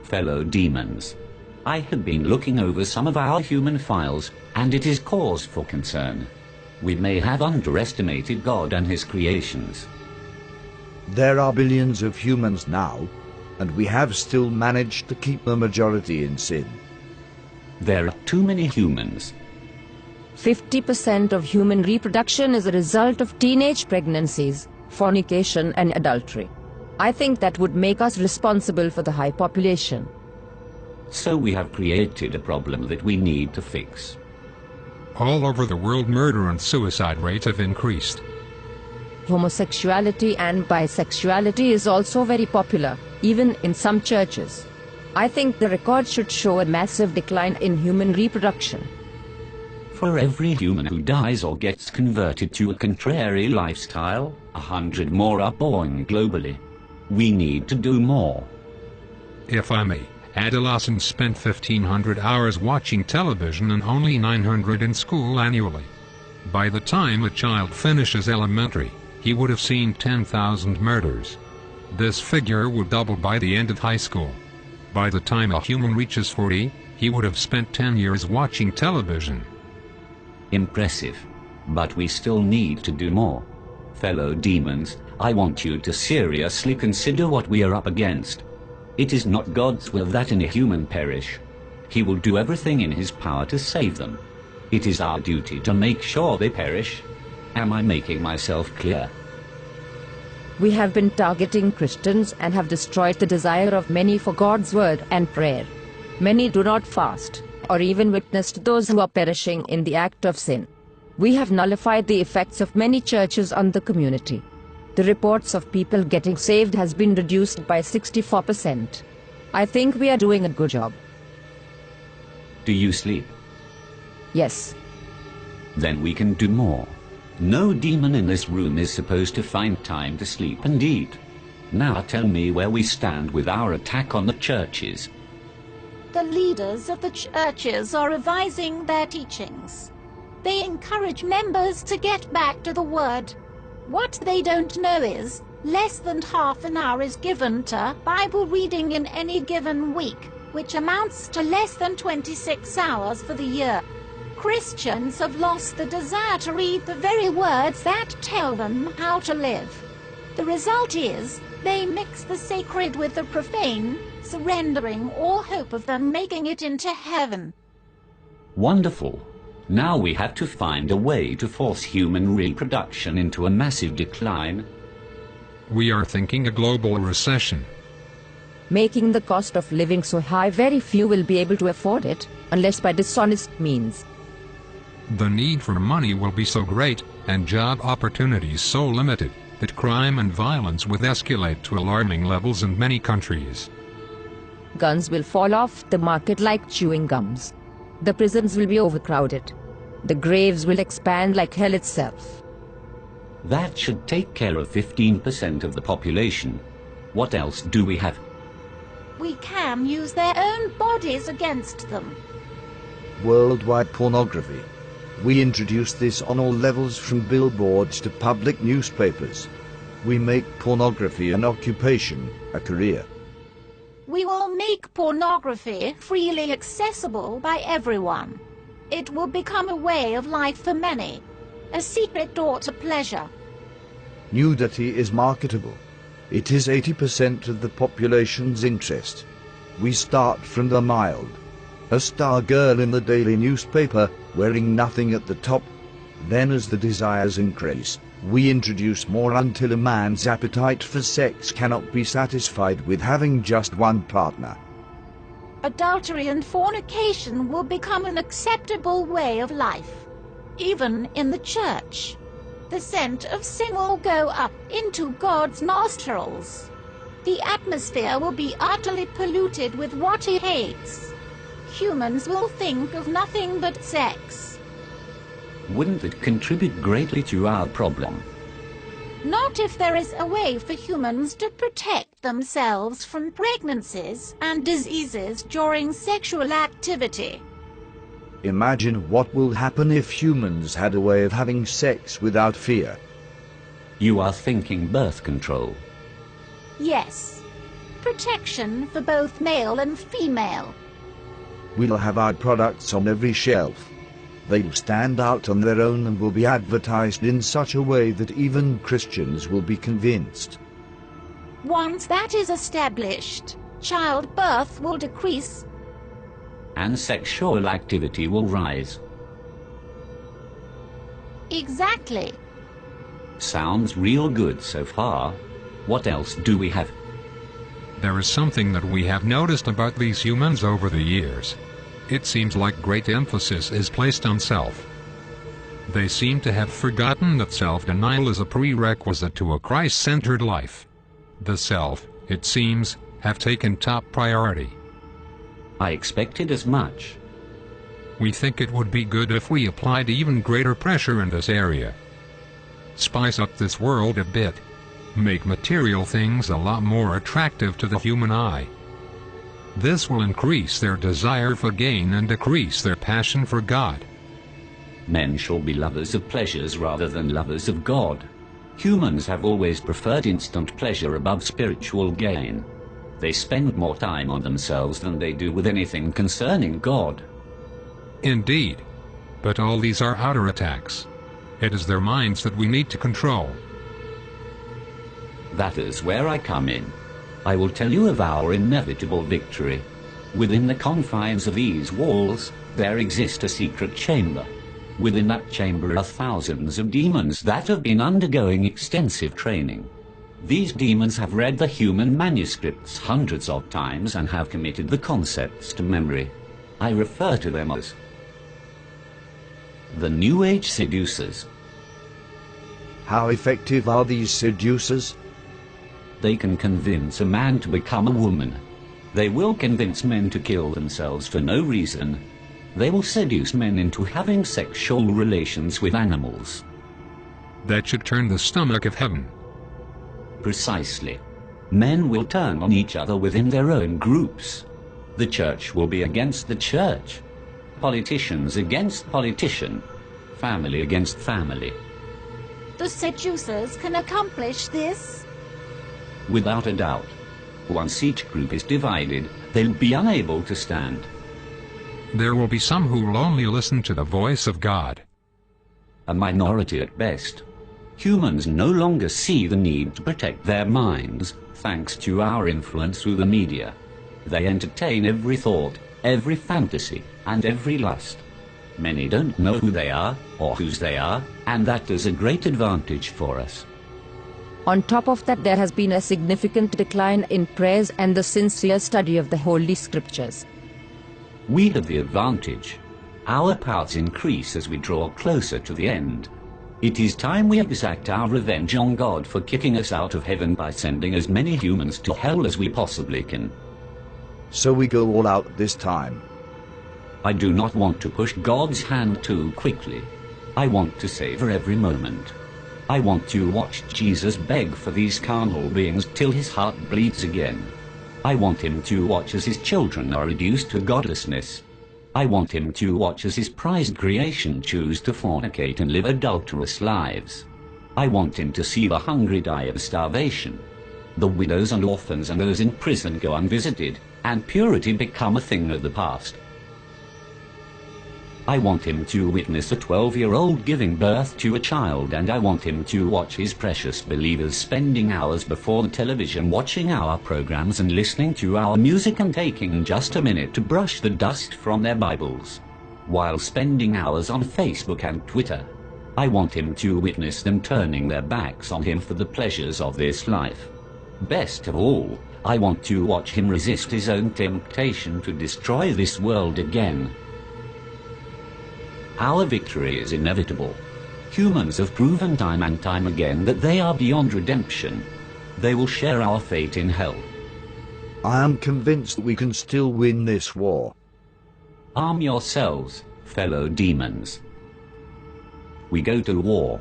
Fellow demons, I have been looking over some of our human files, and it is cause for concern. We may have underestimated God and his creations. There are billions of humans now, and we have still managed to keep the majority in sin. There are too many humans. 50% of human reproduction is a result of teenage pregnancies, fornication and adultery. I think that would make us responsible for the high population. So we have created a problem that we need to fix. All over the world, murder and suicide rates have increased. Homosexuality and bisexuality is also very popular, even in some churches. I think the record should show a massive decline in human reproduction. For every human who dies or gets converted to a contrary lifestyle, 100 more are born globally. We need to do more. If I may, adolescents spent 1,500 hours watching television and only 900 in school annually. By the time a child finishes elementary, he would have seen 10,000 murders. This figure would double by the end of high school. By the time a human reaches 40, he would have spent 10 years watching television. Impressive. But we still need to do more. Fellow demons, I want you to seriously consider what we are up against. It is not God's will that any human perish. He will do everything in his power to save them. It is our duty to make sure they perish. Am I making myself clear? We have been targeting Christians and have destroyed the desire of many for God's word and prayer. Many do not fast, or even witness to those who are perishing in the act of sin. We have nullified the effects of many churches on the community. The reports of people getting saved has been reduced by 64%. I think we are doing a good job. Do you sleep? Yes. Then we can do more. No demon in this room is supposed to find time to sleep and eat. Now tell me where we stand with our attack on the churches. The leaders of the churches are revising their teachings. They encourage members to get back to the Word. What they don't know is, less than half an hour is given to Bible reading in any given week, which amounts to less than 26 hours for the year. Christians have lost the desire to read the very words that tell them how to live. The result is, they mix the sacred with the profane, surrendering all hope of them making it into heaven. Wonderful. Now we have to find a way to force human reproduction into a massive decline. We are thinking a global recession. Making the cost of living so high, very few will be able to afford it, unless by dishonest means. The need for money will be so great, and job opportunities so limited, that crime and violence will escalate to alarming levels in many countries. Guns will fall off the market like chewing gums. The prisons will be overcrowded. The graves will expand like hell itself. That should take care of 15% of the population. What else do we have? We can use their own bodies against them. Worldwide pornography. We introduce this on all levels, from billboards to public newspapers. We make pornography an occupation, a career. We will make pornography freely accessible by everyone. It will become a way of life for many, a secret door to pleasure. Nudity is marketable. It is 80% of the population's interest. We start from the mild. A star girl in the daily newspaper, wearing nothing at the top. Then as the desires increase, we introduce more until a man's appetite for sex cannot be satisfied with having just one partner. Adultery and fornication will become an acceptable way of life, even in the church. The scent of sin will go up into God's nostrils. The atmosphere will be utterly polluted with what he hates. Humans will think of nothing but sex. Wouldn't it contribute greatly to our problem? Not if there is a way for humans to protect themselves from pregnancies and diseases during sexual activity. Imagine what will happen if humans had a way of having sex without fear. You are thinking birth control. Yes. protection for both male and female. We'll have our products on every shelf. They'll stand out on their own and will be advertised in such a way that even Christians will be convinced. Once that is established, childbirth will decrease. And sexual activity will rise. Exactly. Sounds real good so far. What else do we have? There is something that we have noticed about these humans over the years. It seems like great emphasis is placed on self. They seem to have forgotten that self-denial is a prerequisite to a Christ-centered life. The self, it seems, have taken top priority. I expected as much. We think it would be good if we applied even greater pressure in this area. Spice up this world a bit. Make material things a lot more attractive to the human eye. This will increase their desire for gain and decrease their passion for God. Men shall be lovers of pleasures rather than lovers of God. Humans have always preferred instant pleasure above spiritual gain. They spend more time on themselves than they do with anything concerning God. Indeed. But all these are outer attacks. It is their minds that we need to control. That is where I come in. I will tell you of our inevitable victory. Within the confines of these walls, there exists a secret chamber. Within that chamber are thousands of demons that have been undergoing extensive training. These demons have read the human manuscripts hundreds of times and have committed the concepts to memory. I refer to them as the New Age seducers. How effective are these seducers? They can convince a man to become a woman. They will convince men to kill themselves for no reason. They will seduce men into having sexual relations with animals. That should turn the stomach of heaven. Precisely. Men will turn on each other within their own groups. The church will be against the church. Politicians against politician. Family against family. The seducers can accomplish this? Without a doubt. Once each group is divided, they'll be unable to stand. There will be some who will only listen to the voice of God. A minority at best. Humans no longer see the need to protect their minds, thanks to our influence through the media. They entertain every thought, every fantasy, and every lust. Many don't know who they are, or whose they are, and that is a great advantage for us. On top of that, there has been a significant decline in prayers and the sincere study of the Holy Scriptures. We have the advantage. Our powers increase as we draw closer to the end. It is time we exact our revenge on God for kicking us out of heaven by sending as many humans to hell as we possibly can. So we go all out this time. I do not want to push God's hand too quickly. I want to savor every moment. I want to watch Jesus beg for these carnal beings till his heart bleeds again. I want him to watch as his children are reduced to godlessness. I want him to watch as his prized creation choose to fornicate and live adulterous lives. I want him to see the hungry die of starvation, the widows and orphans and those in prison go unvisited, and purity become a thing of the past. I want him to witness a 12-year-old giving birth to a child, and I want him to watch his precious believers spending hours before the television watching our programs and listening to our music and taking just a minute to brush the dust from their Bibles, while spending hours on Facebook and Twitter. I want him to witness them turning their backs on him for the pleasures of this life. Best of all, I want to watch him resist his own temptation to destroy this world again. Our victory is inevitable. Humans have proven time and time again that they are beyond redemption. They will share our fate in hell. I am convinced that we can still win this war. Arm yourselves, fellow demons. We go to war.